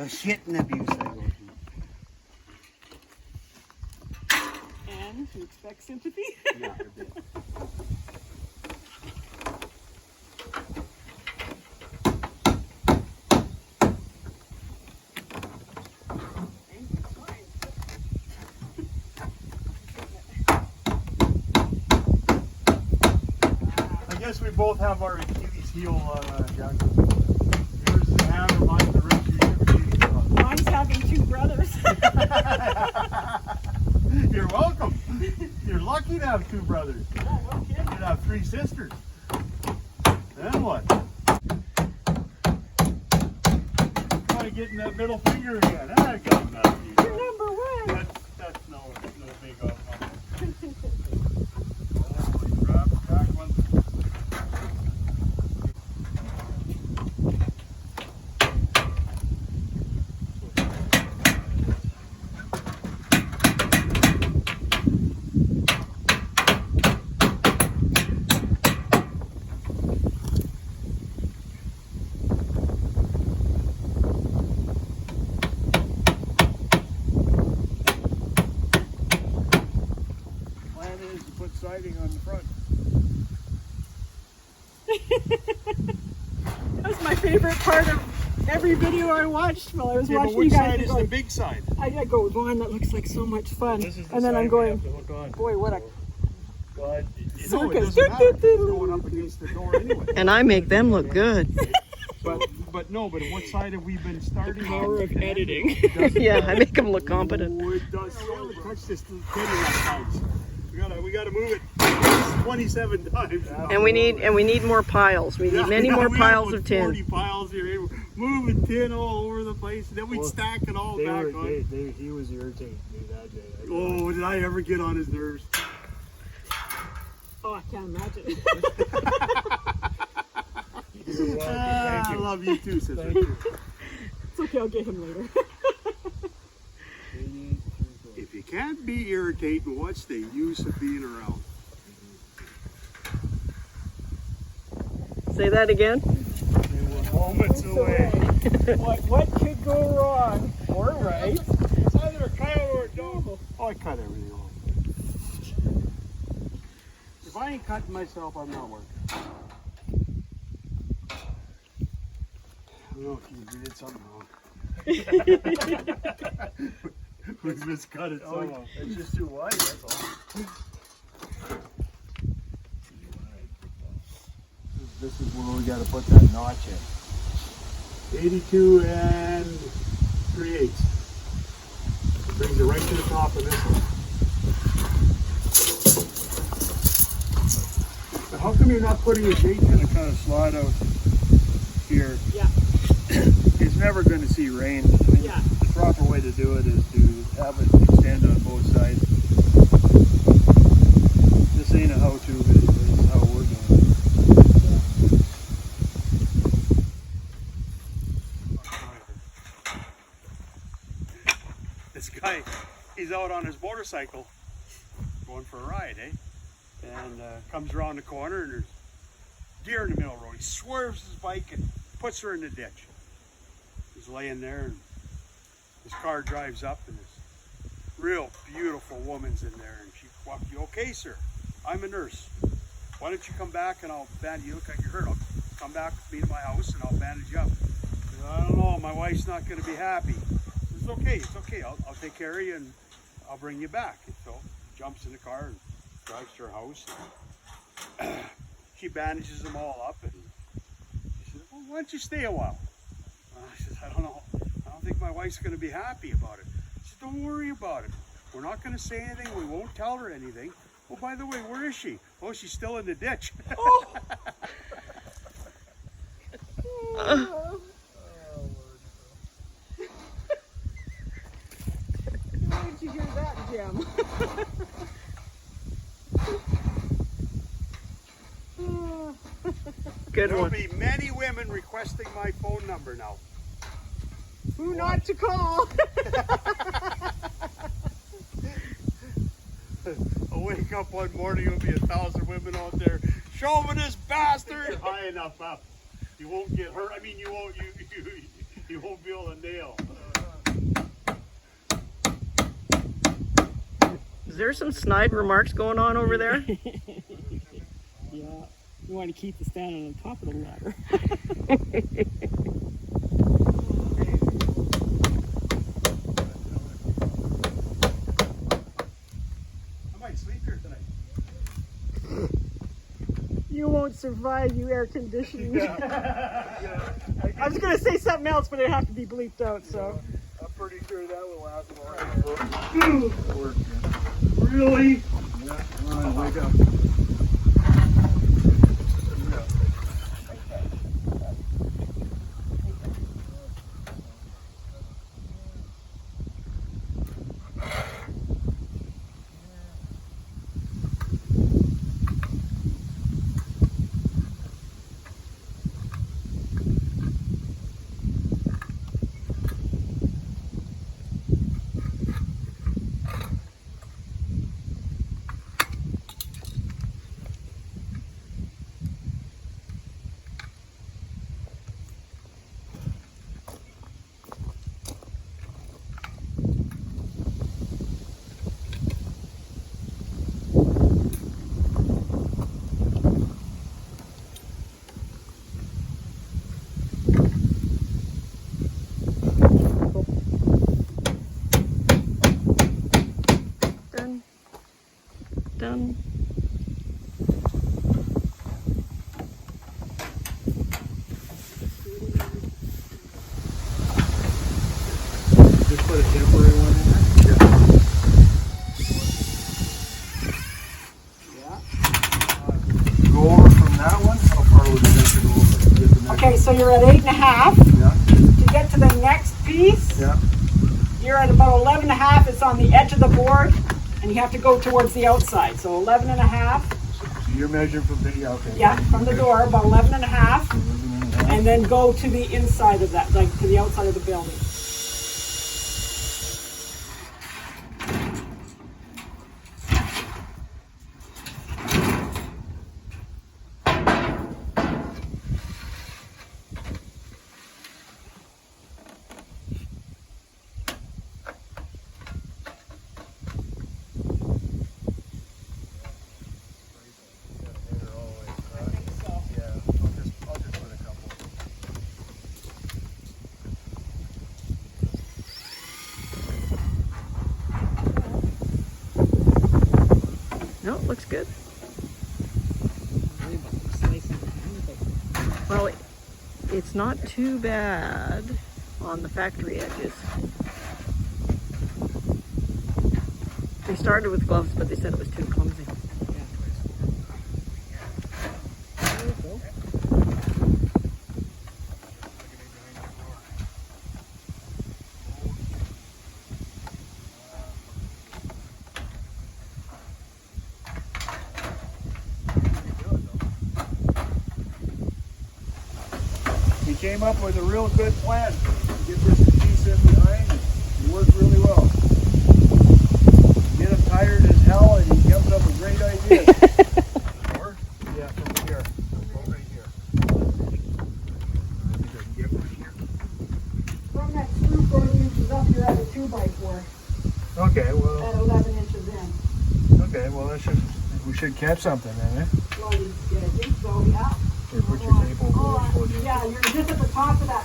The shitting abuse I go through. And you expect sympathy? Yeah, a bit. I guess we both have our Achilles heel, Jack. Yours is a hammer, mine's the wrench. Mine's having two brothers. You're welcome. You're lucky to have two brothers. Yeah, no kidding. You'd have three sisters. Then what? Try getting that middle finger again. I got nothing. You're number one. That's no big up. Holy crap, Jacqueline. Plan is to put siding on the front. That was my favorite part of every video I watched while I was Yeah, but watching you which guys. side is going, the big side? I go, one that looks like so much fun. This is the And then side I'm we going, have to hook on. boy, what a God, No, it circus. doesn't matter. It's going up against the door anyway. And I make them look good. But what side have we been starting? Power of editing. Yeah, I make them look competent. Oh, it does. So touch this little pin in that sides. We gotta move it 27 times. And we need more piles. We need many more we piles have of tin. 40 piles here. Moving tin all over the place, and then we'd stack it all back on. He was irritating me that day. Oh, did I ever get on his nerves? Oh, I can't imagine. I love you too, sister. Thank you. It's okay, I'll get him later. If you can't be irritating, what's the use of being around? Say that again. They were moments away. What could go wrong? Or right? It's either a coyote or a dog. Oh, I cut everything off. If I ain't cutting myself, I'm not working. I don't know if you did something wrong. We miscut it somehow. It's just too wide, that's all. This is where we gotta put that notch in. 82 and 3/8. It brings it right to the top of this one. But how come you're not putting a gate in a kind of slot out here? Yeah. It's never going to see rain. I mean, Yeah. The proper way to do it is to have it extend on both sides. This ain't a how-to video. This is how we're doing it. This guy, he's out on his motorcycle going for a ride, eh? And comes around the corner and there's deer in the middle of the road. He swerves his bike and puts her in the ditch. He's laying there and his car drives up and this real beautiful woman's in there and she walks, "You okay, sir? I'm a nurse. Why don't you come back and I'll bandage you? Look like you're hurt. I'll come back with me to my house and I'll bandage you up." He said, "I don't know, my wife's not going to be happy." It's okay, I'll take care of you and I'll bring you back. And so he jumps in the car and drives to her house. And she bandages them all up and she said, "Well, why don't you stay a while?" I said, "I don't know. I don't think my wife's going to be happy about it." She said, "Don't worry about it. We're not going to say anything. We won't tell her anything. Oh, by the way, where is she?" "Oh, she's still in the ditch." Oh. Where did you hear that, Jim? Good There'll one. be many women requesting my phone number now. Who not to call? I'll wake up one morning, there'll be 1,000 women out there. "Chauvinist bastard!" You're high enough up. You won't get hurt. I mean, you won't be able to nail. there some snide remarks going on over there? Yeah. You want to keep the stand on the top of the ladder. I might sleep here tonight. You won't survive, you air conditioning. I was going to say something else, but it'd have to be bleeped out, so. I'm pretty sure that will last long. Really? Yeah, come on, wake up. Done. Just put a temporary one in there. Go over from that one. How far would you have to go over? Get the next Okay, so you're at 8.5. Yeah. To get to the next piece, Yeah. you're at about 11.5. It's on the edge of the board, and you have to go towards the outside. So 11.5. So you're measuring from the okay. Yeah, from the door, about 11.5. And then go to the inside of that, like to the outside of the building. No, it looks good. Well, it's not too bad on the factory edges. They started with gloves, but they said it was too clumsy. He came up with a real good plan to get this piece in behind. It worked really well. Get him tired as hell, and he comes up with great ideas. Or? Yeah, from here. From right here. I think I can get one here. From that screw 40 inches up, you're at a 2x4 Okay, at well, 11 inches in. okay, well, we should catch something then, eh? Well, you think so, yeah. Or put your tape over this one. Yeah, you're just at the top of that